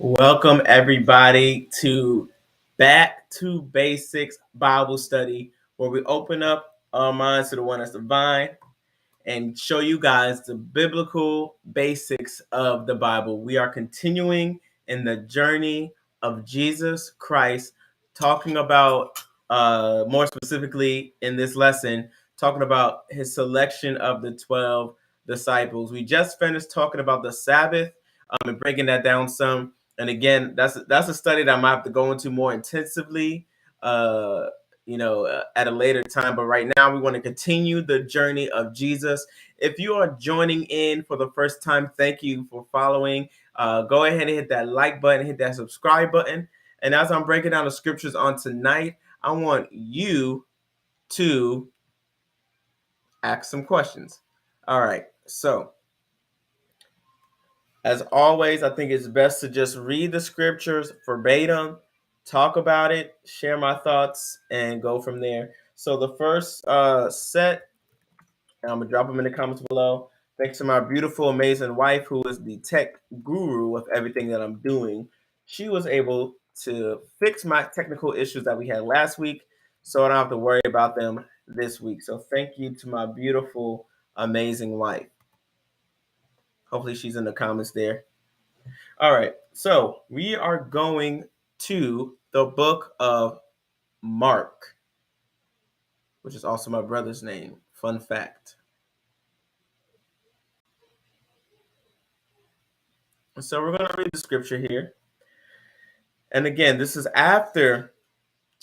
Welcome, everybody, to Back to Basics Bible Study, where we open up our minds to the one that's divine and show you guys the biblical basics of the Bible. We are continuing in the journey of Jesus Christ, talking about, more specifically in this lesson, talking about his selection of the 12 disciples. We just finished talking about the Sabbath and breaking that down some. And again, that's a study that I might have to go into more intensively. At a later time. But right now, we want to continue the journey of Jesus. If you are joining in for the first time, thank you for following. Go ahead and hit that like button, hit that subscribe button. And as I'm breaking down the scriptures on tonight, I want you to ask some questions. All right. So, as always, I think it's best to just read the scriptures verbatim, talk about it, share my thoughts, and go from there. So the first set, I'm gonna drop them in the comments below. Thanks to my beautiful, amazing wife, who is the tech guru of everything that I'm doing. She was able to fix my technical issues that we had last week, so I don't have to worry about them this week. So thank you to my beautiful, amazing wife. Hopefully she's in the comments there. All right, so we are going to the book of Mark, which is also my brother's name. Fun fact. So we're going to read the scripture here. And again, this is after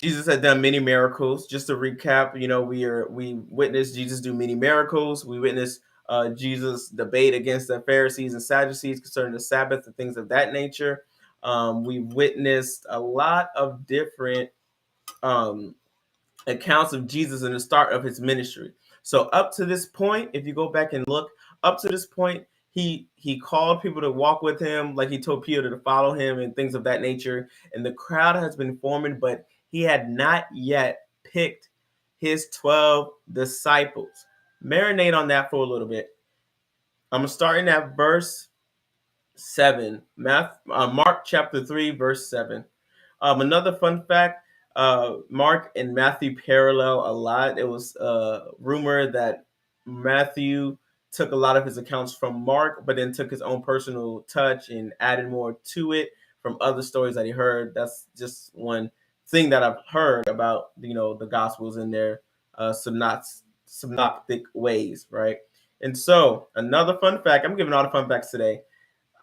Jesus had done many miracles. Just to recap, we witnessed Jesus do many miracles. We witnessed Jesus debate against the Pharisees and Sadducees concerning the Sabbath and things of that nature. We witnessed a lot of different um, accounts of Jesus in the start of his ministry. So up to this point, if you go back and look, up to this point, he called people to walk with him, like he told Peter to follow him and things of that nature. And the crowd has been forming, but he had not yet picked his 12 disciples. Marinate on that for a little bit. I'm starting at verse 7, Mark chapter 3, verse 7. Another fun fact, Mark and Matthew parallel a lot. It was rumored that Matthew took a lot of his accounts from Mark, but then took his own personal touch and added more to it from other stories that he heard. That's just one thing that I've heard about, the Gospels in their synoptic ways, right? And so another fun fact, I'm giving all the fun facts today.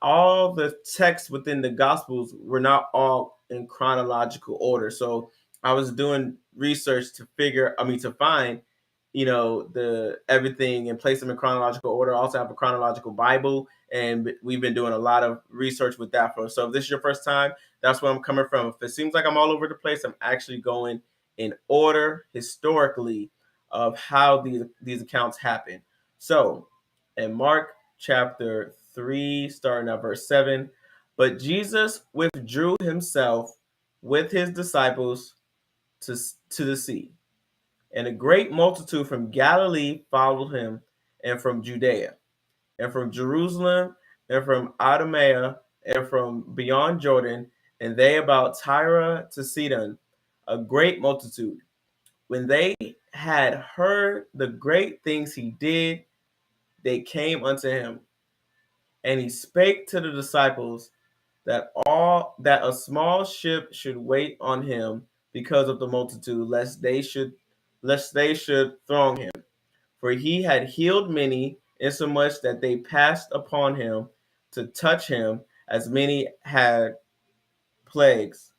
All the texts within the Gospels were not all in chronological order. So I was doing research to find, the everything and place them in chronological order. I also have a chronological Bible, and we've been doing a lot of research with that. So if this is your first time, that's where I'm coming from. If it seems like I'm all over the place, I'm actually going in order historically of how these accounts happen. So in Mark chapter 3, starting at verse 7. But Jesus withdrew himself with his disciples to the sea. And a great multitude from Galilee followed him, and from Judea, and from Jerusalem, and from Idumea, and from beyond Jordan, and they about Tyre to Sidon, a great multitude. When they had heard the great things he did, they came unto him. And he spake to the disciples that a small ship should wait on him because of the multitude, lest they should throng him. For he had healed many, insomuch that they passed upon him to touch him, as many had plagues.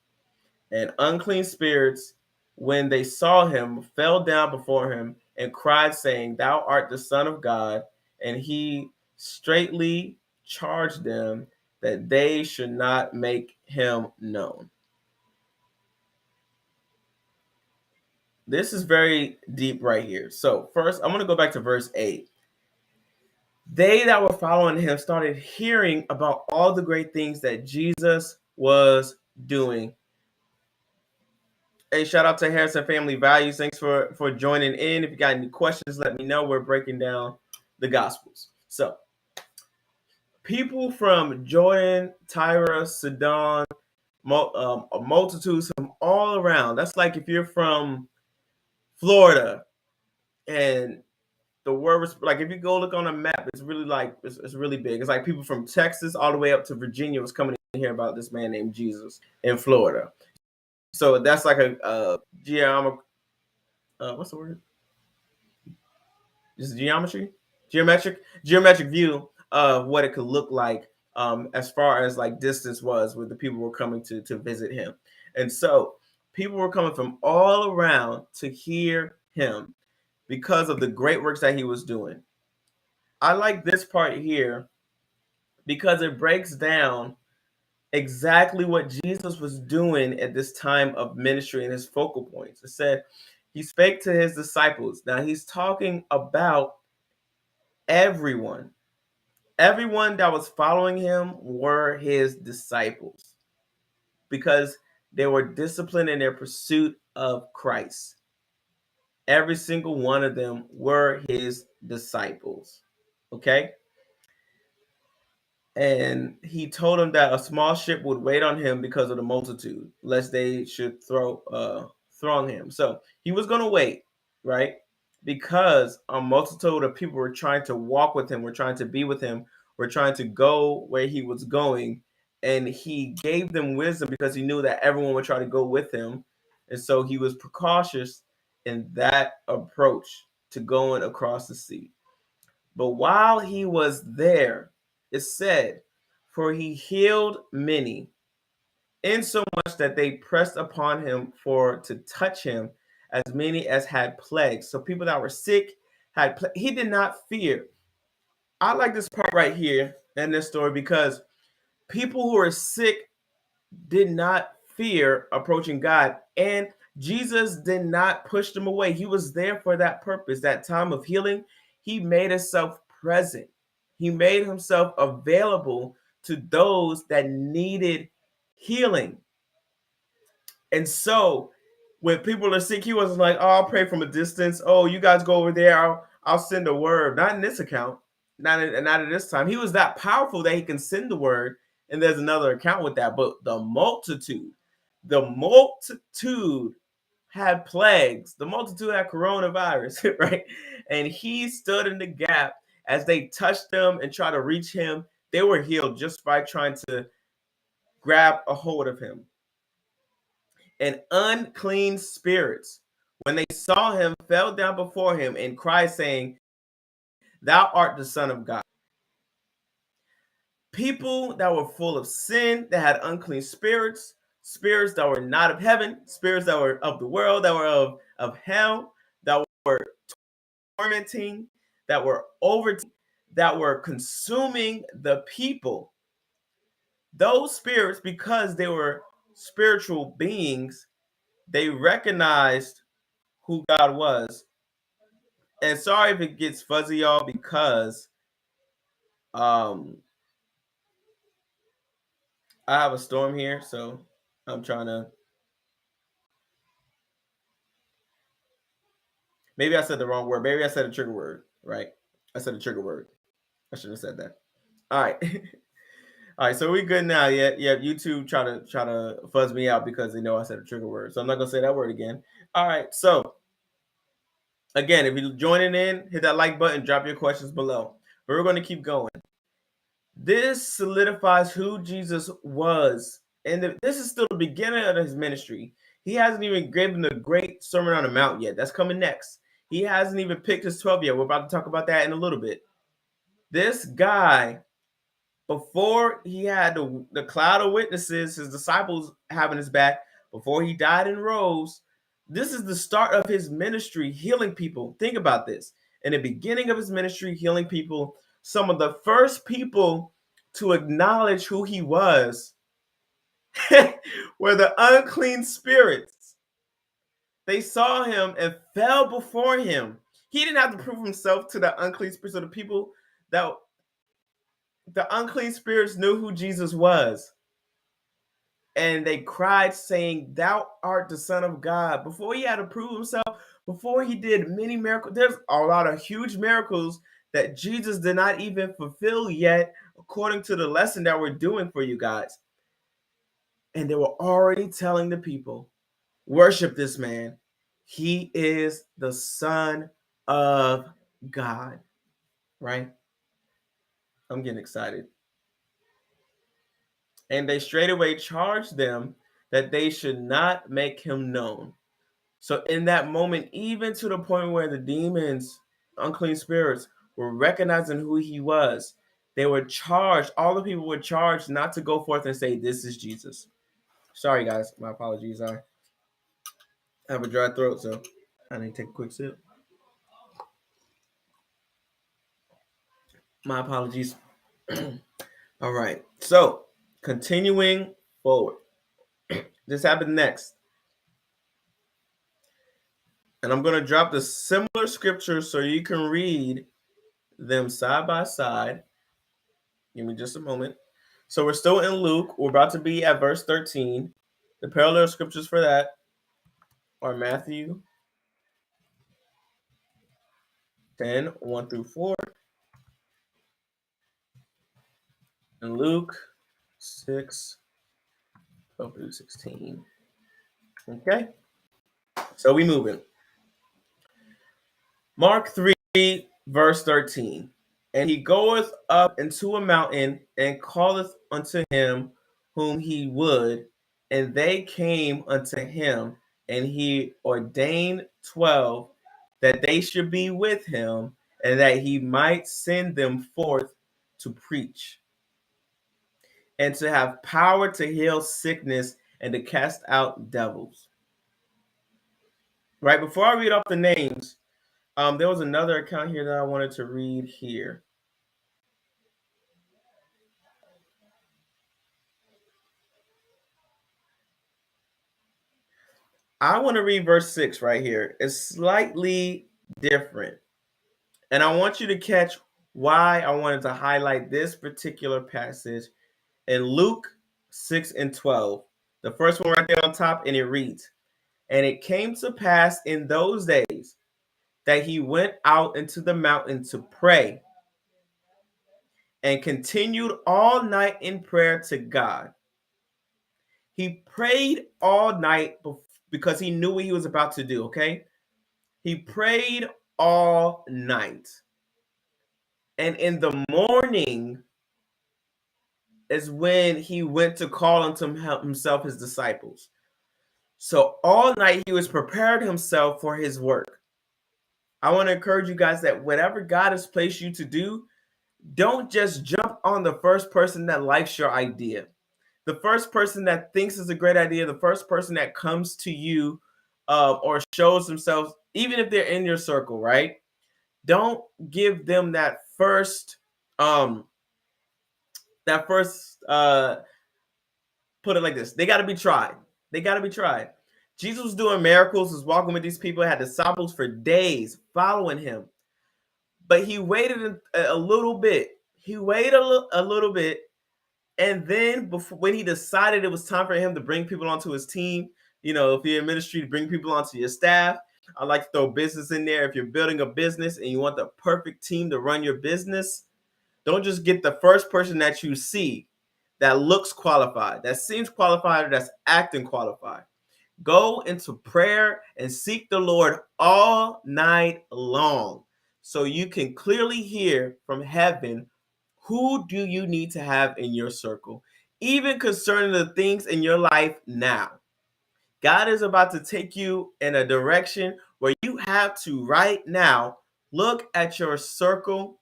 And unclean spirits, when they saw him, fell down before him and cried, saying, Thou art the Son of God. And he straightly charged them that they should not make him known. This is very deep right here. So first, I'm going to go back to verse 8. They that were following him started hearing about all the great things that Jesus was doing. Hey, shout out to Harrison Family Values. Thanks for joining in. If you got any questions, let me know. We're breaking down the Gospels. So People from Jordan, Tyre, Sidon, multitudes from all around. That's like if you're from Florida and the word was like if you go look on a map, it's really like it's really big. It's like people from Texas all the way up to Virginia was coming in here about this man named Jesus in Florida. So that's like a what's the word? Just geometric view of what it could look like as far as like distance was where the people were coming to visit him. And so people were coming from all around to hear him because of the great works that he was doing. I like this part here because it breaks down exactly what Jesus was doing at this time of ministry and his focal points. It said he spake to his disciples. Now he's talking about everyone. Everyone that was following him were his disciples because they were disciplined in their pursuit of Christ. Every single one of them were his disciples. Okay? And he told him that a small ship would wait on him because of the multitude, lest they should throng him. So he was going to wait, right? Because a multitude of people were trying to walk with him, were trying to be with him, were trying to go where he was going. And he gave them wisdom because he knew that everyone would try to go with him. And so he was precautious in that approach to going across the sea. But while he was there, it said, for he healed many, insomuch that they pressed upon him for to touch him, as many as had plagues. So people that were sick he did not fear. I like this part right here in this story because people who are sick did not fear approaching God, and Jesus did not push them away. He was there for that purpose, that time of healing. He made himself present. He made himself available to those that needed healing. And so when people are sick, he wasn't like, oh, I'll pray from a distance. Oh, you guys go over there. I'll send a word. Not in this account. Not at this time. He was that powerful that he can send the word. And there's another account with that. But the multitude had plagues. The multitude had coronavirus, right? And he stood in the gap as they touched them and tried to reach him. They were healed just by trying to grab a hold of him. And unclean spirits, when they saw him, fell down before him and cried, saying, thou art the Son of God. People that were full of sin, that had unclean spirits, spirits that were not of heaven, spirits that were of the world, that were of hell, that were tormenting, that were that were consuming the people. Those spirits, because they were spiritual beings, they recognized who God was. And sorry if it gets fuzzy, y'all, because um I have a storm here, so I'm trying to. Maybe I said the wrong word. Maybe I said a trigger word, right? I said a trigger word. I should have said that. All right. All right, so we good now. Yeah. YouTube try to fuzz me out because they know I said a trigger word. So I'm not gonna say that word again. All right, so again, if you're joining in, hit that like button, drop your questions below. But we're gonna keep going. This solidifies who Jesus was. And this is still the beginning of his ministry. He hasn't even given the great Sermon on the Mount yet. That's coming next. He hasn't even picked his 12 yet. We're about to talk about that in a little bit. This guy, before he had the cloud of witnesses, his disciples having his back, before he died and rose, this is the start of his ministry, healing people. Think about this. In the beginning of his ministry, healing people, some of the first people to acknowledge who he was were the unclean spirits. They saw him and fell before him. He didn't have to prove himself to the unclean spirits. So the people that the unclean spirits knew who Jesus was. And they cried, saying, thou art the Son of God. Before he had to prove himself, before he did many miracles, there's a lot of huge miracles that Jesus did not even fulfill yet according to the lesson that we're doing for you guys. And they were already telling the people, worship this man. He is the Son of God, right? I'm getting excited. And they straightway charged them that they should not make him known. So in that moment, even to the point where the demons, unclean spirits, were recognizing who he was, they were charged, all the people were charged not to go forth and say, this is Jesus. Sorry, guys. My apologies. I have a dry throat, so I need to take a quick sip. My apologies. All right. So, continuing forward. This happened next. And I'm going to drop the similar scriptures so you can read them side by side. Give me just a moment. So we're still in Luke. We're about to be at verse 13. The parallel scriptures for that are Matthew 10, 1 through 4, and Luke 6, 12 through 16. Okay? So we moving. Mark 3, verse 13. And he goeth up into a mountain and calleth unto him whom he would, and they came unto him, and he ordained 12 that they should be with him, and that he might send them forth to preach, and to have power to heal sickness and to cast out devils. Right before I read off the names, there was another account here that I wanted to read here. I want to read verse 6 right here. It's slightly different. And I want you to catch why I wanted to highlight this particular passage in Luke 6 and 12. The first one right there on top, and it reads, and it came to pass in those days that he went out into the mountain to pray and continued all night in prayer to God. He prayed all night because he knew what he was about to do, okay? He prayed all night. And in the morning is when he went to call unto himself his disciples. So all night he was prepared himself for his work. I want to encourage you guys that whatever God has placed you to do, don't just jump on the first person that likes your idea. The first person that thinks is a great idea, the first person that comes to you or shows themselves, even if they're in your circle, right? Don't give them that first put it like this. They got to be tried. They got to be tried. Jesus was doing miracles, was walking with these people, had disciples for days following him. But he waited a little bit. He waited a little bit. And then when he decided it was time for him to bring people onto his team, you know, if you're in ministry, to bring people onto your staff. I like to throw business in there. If you're building a business and you want the perfect team to run your business, don't just get the first person that you see that looks qualified, that seems qualified, or that's acting qualified. Go into prayer and seek the Lord all night long so you can clearly hear from heaven who do you need to have in your circle, even concerning the things in your life now. God is about to take you in a direction where you have to right now look at your circle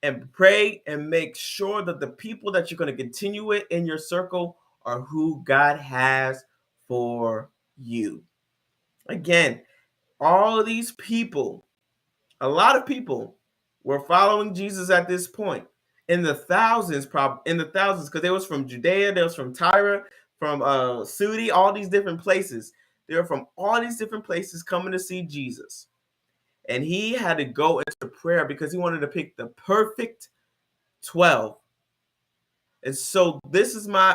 and pray and make sure that the people that you're going to continue with in your circle are who God has for you. Again, all of these people, a lot of people were following Jesus at this point in the thousands, because they was from Judea, they was from Tyre, from Sudi, all these different places. They were from all these different places coming to see Jesus. And he had to go into prayer because he wanted to pick the perfect 12. And so this is my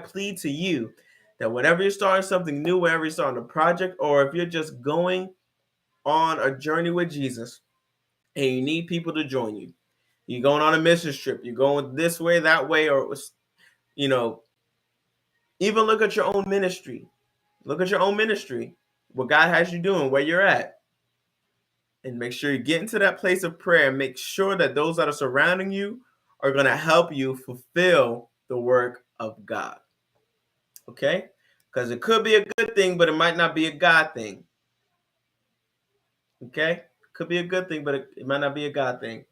plea to you, that whenever you're starting something new, whenever you're starting a project, or if you're just going on a journey with Jesus and you need people to join you, You're going on a mission trip. You're going this way, that way, or you know, even look at your own ministry. Look at your own ministry, what God has you doing, where you're at, and make sure you get into that place of prayer. And make sure that those that are surrounding you are going to help you fulfill the work of God. Okay? Because it could be a good thing, but it might not be a God thing. Okay? Could be a good thing, but it might not be a God thing.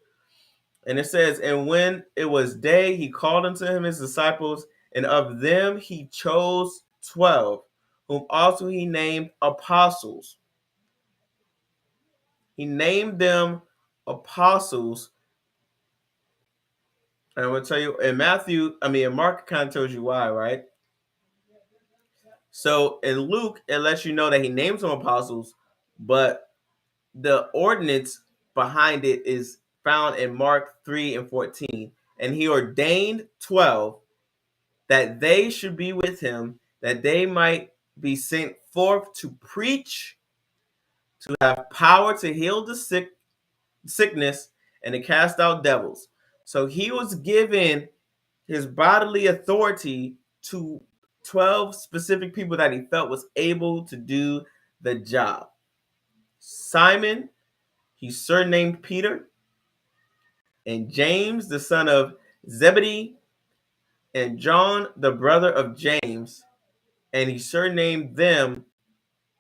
And it says, and when it was day, he called unto him his disciples, and of them he chose 12, whom also he named apostles. He named them apostles. And I'm going to tell you, in Mark kind of tells you why, right? So in Luke, it lets you know that he names them apostles, but the ordinance behind it is found in Mark 3 and 14. And he ordained 12 that they should be with him, that they might be sent forth to preach, to have power to heal the sickness, and to cast out devils. So he was given his bodily authority to 12 specific people that he felt was able to do the job. Simon, he's surnamed Peter, and James, the son of Zebedee, and John, the brother of James, and he surnamed them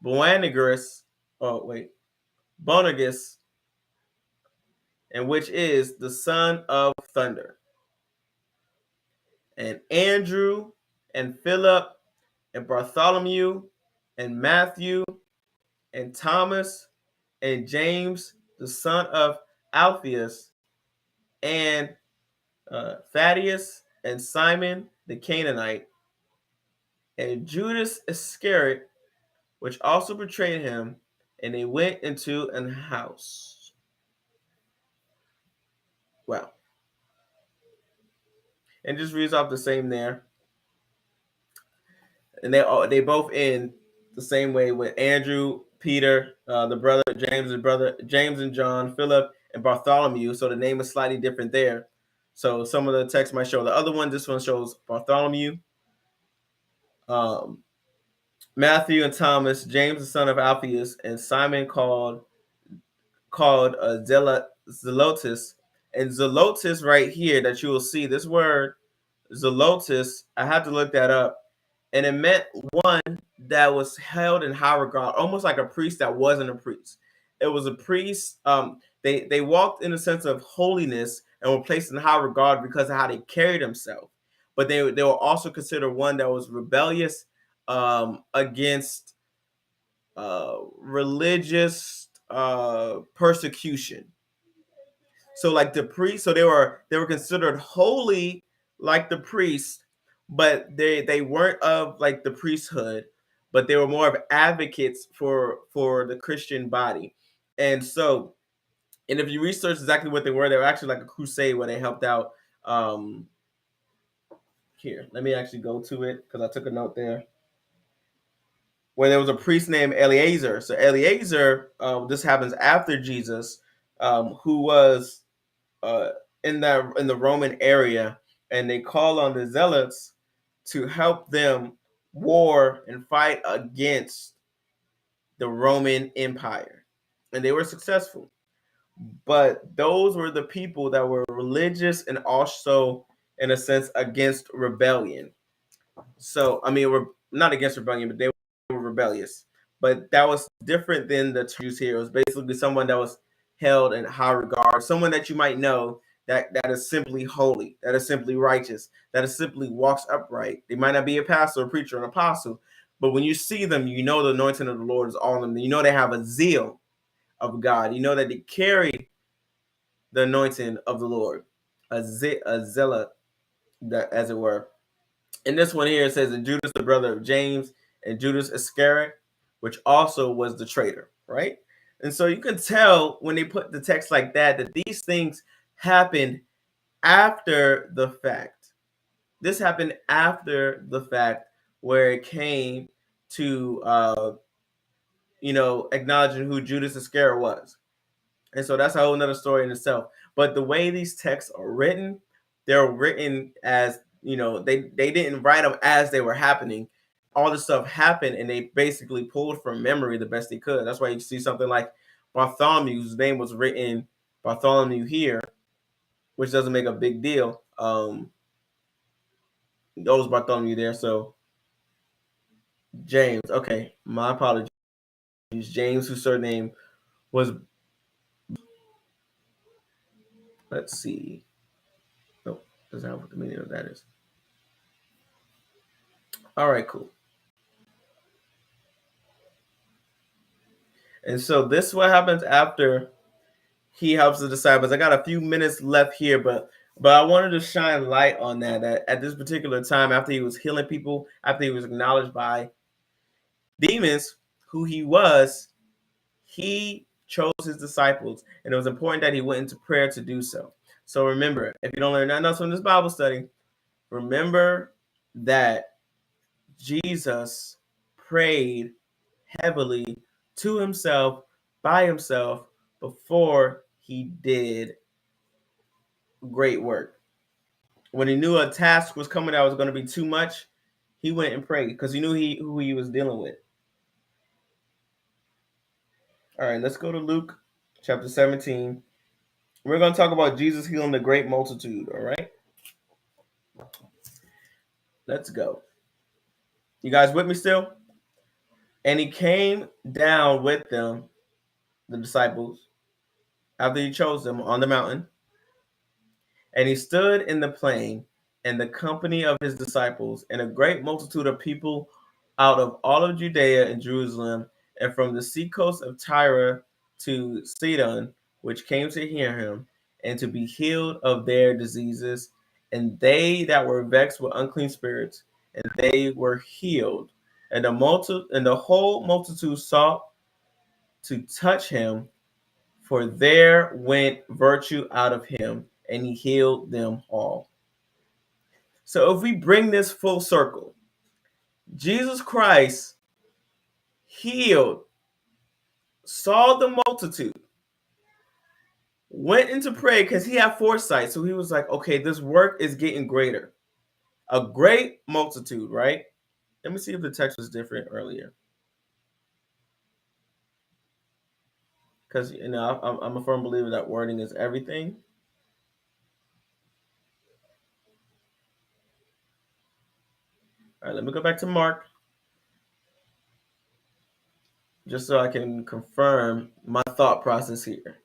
Boanerges, Boanerges, and which is the son of thunder. And Andrew, and Philip, and Bartholomew, and Matthew, and Thomas, and James, the son of Alphaeus, and Thaddeus, and Simon the Canaanite, and Judas Iscariot, which also betrayed him, and they went into an house. Well, and just reads off the same there. And they both end the same way with Andrew, Peter, the brother James and John, Philip, and Bartholomew. So the name is slightly different there. So some of the text might show the other one. This one shows Bartholomew, Matthew and Thomas, James the son of Alphaeus, and Simon called Zelotes. And Zelotes right here that you will see, this word Zelotes, I had to look that up. And it meant one that was held in high regard, almost like a priest that wasn't a priest. It was a priest. They walked in a sense of holiness and were placed in high regard because of how they carried themselves. But they were also considered one that was rebellious against religious persecution. So like the priests, so they were considered holy like the priests, but they weren't of like the priesthood, but they were more of advocates for the Christian body. And so, and if you research exactly what they were actually like a crusade where they helped out. Here, let me actually go to it because I took a note there. Where there was a priest named Eleazar. So Eleazar, this happens after Jesus, who was uh, in the Roman area, and they call on the zealots to help them war and fight against the Roman Empire, and they were successful. But those were the people that were religious and also, in a sense, against rebellion. So I mean, we're not against rebellion, but they were rebellious. But that was different than the Jews here. It was basically someone that was held in high regard, someone that you might know that is simply holy, that is simply righteous, that is simply walks upright. They might not be a pastor, a preacher, an apostle, but when you see them, you know the anointing of the Lord is on them. You know they have a zeal of God. You know that they carry the anointing of the Lord, a zealot, that as it were. And this one here says, and Judas, the brother of James, and Judas Iscariot, which also was the traitor, right? And so you can tell when they put the text like that these things happened after the fact. This happened after the fact where it came to, acknowledging who Judas Iscariot was. And so that's a whole nother story in itself. But the way these texts are written, they're written as, they didn't write them as they were happening. All this stuff happened and they basically pulled from memory the best they could. That's why you see something like Bartholomew's name was written Bartholomew here, which doesn't make a big deal. Those Bartholomew there. So James, okay, my apologies. James, whose surname was, let's see. Nope, doesn't have what the meaning of that is. All right, cool. And so this is what happens after he helps the disciples. I got a few minutes left here, but I wanted to shine light on that at this particular time, after he was healing people, after he was acknowledged by demons who he was, he chose his disciples, and it was important that he went into prayer to do so. So remember, if you don't learn nothing else from this Bible study, remember that Jesus prayed heavily to himself, by himself, before he did great work. When he knew a task was coming that was going to be too much, he went and prayed because he knew who he was dealing with. All right, let's go to Luke chapter 17. We're going to talk about Jesus healing the great multitude, all right? Let's go. You guys with me still? And he came down with them, the disciples, after he chose them on the mountain. And he stood in the plain in the company of his disciples, and a great multitude of people out of all of Judea and Jerusalem, and from the seacoast of Tyre to Sidon, which came to hear him, and to be healed of their diseases. And they that were vexed with unclean spirits, and they were healed. And the whole multitude sought to touch him, for there went virtue out of him, and he healed them all. So if we bring this full circle, Jesus Christ healed, saw the multitude, went into prayer because he had foresight. So he was like, okay, this work is getting greater. A great multitude, right? Let me see if the text was different earlier. Because, I'm a firm believer that wording is everything. All right, let me go back to Mark, just so I can confirm my thought process here.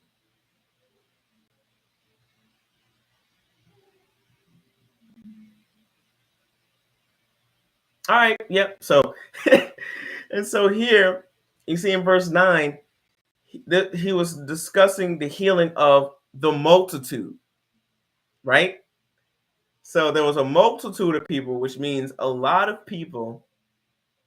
All right, yep. So, and so here you see in verse 9, he was discussing the healing of the multitude, right? So there was a multitude of people, which means a lot of people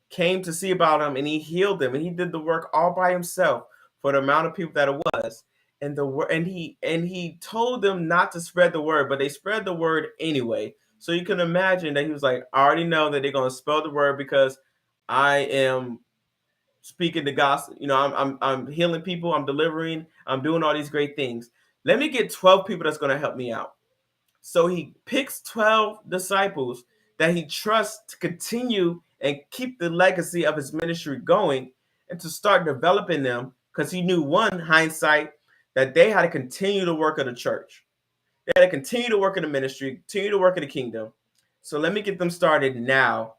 came to see about him, and he healed them, and he did the work all by himself for the amount of people that it was. And he told them not to spread the word, but they spread the word anyway. So you can imagine that he was like, I already know that they're going to spell the word because I am speaking the gospel. I'm healing people, I'm delivering, I'm doing all these great things. Let me get 12 people that's going to help me out. So he picks 12 disciples that he trusts to continue and keep the legacy of his ministry going, and to start developing them, because he knew, one, hindsight, that they had to continue the work of the church. They had to continue to work in the ministry, continue to work in the kingdom. So let me get them started now.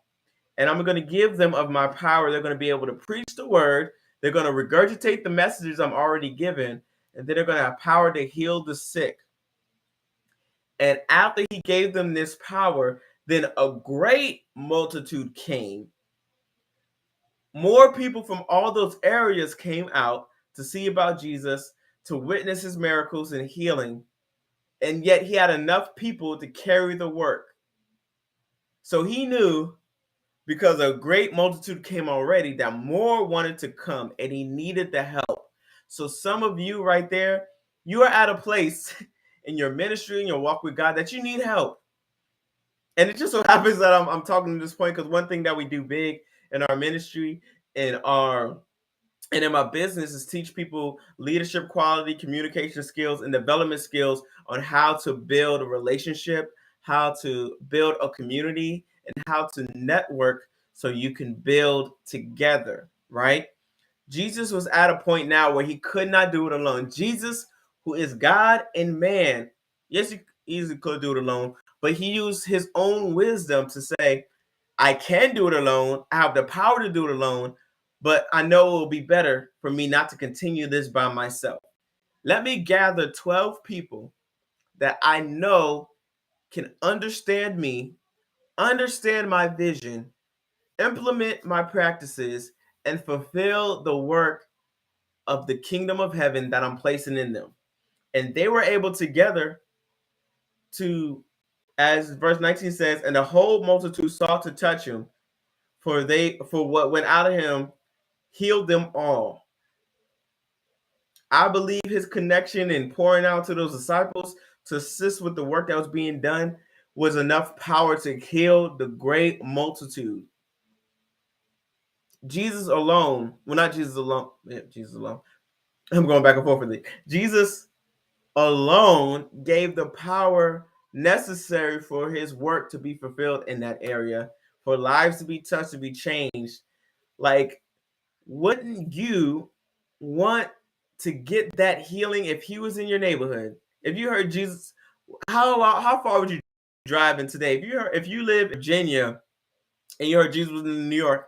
And I'm going to give them of my power. They're going to be able to preach the word. They're going to regurgitate the messages I'm already given. And then they're going to have power to heal the sick. And after he gave them this power, then a great multitude came. More people from all those areas came out to see about Jesus, to witness his miracles and healing. And yet he had enough people to carry the work. So he knew, because a great multitude came already, that more wanted to come, and he needed the help. So some of you right there, you are at a place in your ministry, in your walk with God, that you need help. And it just so happens that I'm talking to this point because one thing that we do big in our ministry, in our And in my business is teach people leadership quality, communication skills, and development skills on how to build a relationship, how to build a community, and how to network so you can build together, right? Jesus was at a point now where he could not do it alone. Jesus, who is God and man, yes, he easily could do it alone, but he used his own wisdom to say, I can do it alone. I have the power to do it alone, but I know it will be better for me not to continue this by myself. Let me gather 12 people that I know can understand me, understand my vision, implement my practices, and fulfill the work of the kingdom of heaven that I'm placing in them. And they were able together to, as verse 19 says, and the whole multitude sought to touch him, for what went out of him healed them all. I believe his connection and pouring out to those disciples to assist with the work that was being done was enough power to heal the great multitude. Jesus alone, well, not Jesus alone, yeah, Jesus alone. I'm going back and forth with it. Jesus alone gave the power necessary for his work to be fulfilled in that area, for lives to be touched, to be changed. Like, wouldn't you want to get that healing if he was in your neighborhood? If you heard Jesus, how far would you drive in today? If you live in Virginia and you heard Jesus was in New York,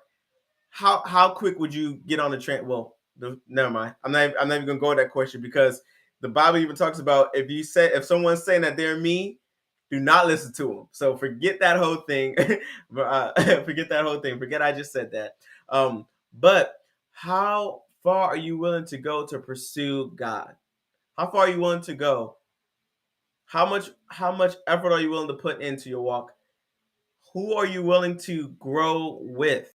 how quick would you get on the train? Well, never mind. I'm not even gonna go with that question because the Bible even talks about if someone's saying that they're me, do not listen to them. So forget that whole thing. Forget that whole thing. Forget I just said that. But how far are you willing to go to pursue God? How far are you willing to go? How much effort are you willing to put into your walk? Who are you willing to grow with?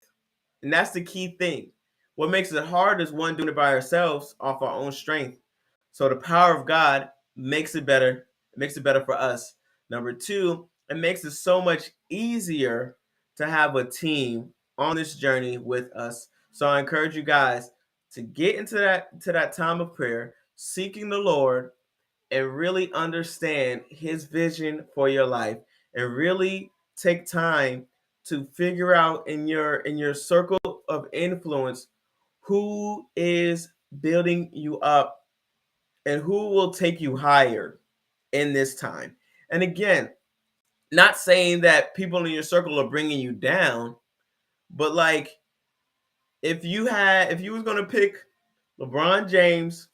And that's the key thing. What makes it hard is one doing it by ourselves off our own strength. So the power of God makes it better. It makes it better for us. Number two, it makes it so much easier to have a team on this journey with us. So I encourage you guys to get into that time of prayer, seeking the Lord, and really understand his vision for your life, and really take time to figure out in your circle of influence who is building you up and who will take you higher in this time. And again, not saying that people in your circle are bringing you down, but like if you was going to pick LeBron James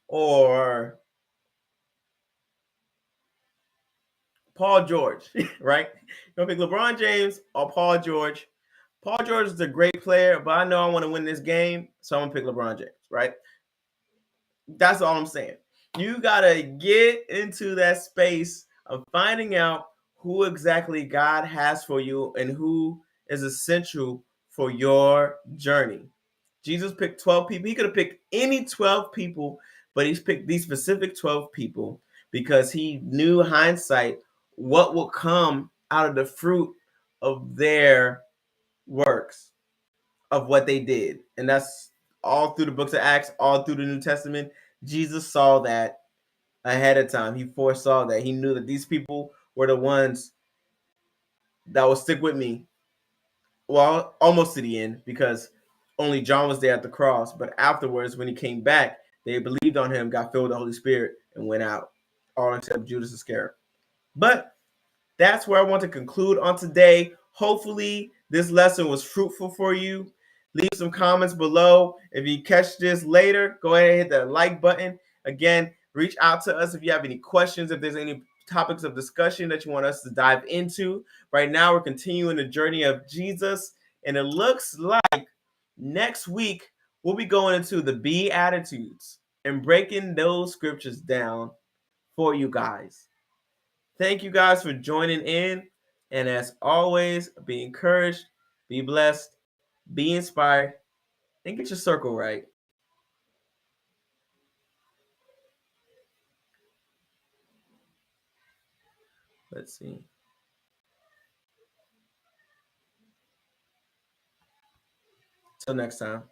or Paul George, right? You're gonna pick LeBron James or Paul George. Paul George is a great player, but I know I want to win this game, so I'm gonna pick LeBron James, right? That's all I'm saying. You gotta get into that space of finding out who exactly God has for you and who is essential for your journey. Jesus picked 12 people. He could have picked any 12 people, but he's picked these specific 12 people because he knew hindsight what will come out of the fruit of their works, of what they did. And that's all through the books of Acts, all through the New Testament. Jesus saw that ahead of time. He foresaw that. He knew that these people were the ones that will stick with me. Well, almost to the end, because only John was there at the cross. But afterwards, when he came back, they believed on him, got filled with the Holy Spirit, and went out, all except Judas Iscariot. But that's where I want to conclude on today. Hopefully, this lesson was fruitful for you. Leave some comments below. If you catch this later, go ahead and hit that like button. Again, reach out to us if you have any questions, if there's any topics of discussion that you want us to dive into. Right now, we're continuing the journey of Jesus, and it looks like next week we'll be going into the Beatitudes and breaking those scriptures down for you guys. Thank you guys for joining in. And as always, be encouraged, be blessed, be inspired, and get your circle right. Let's see. Till next time.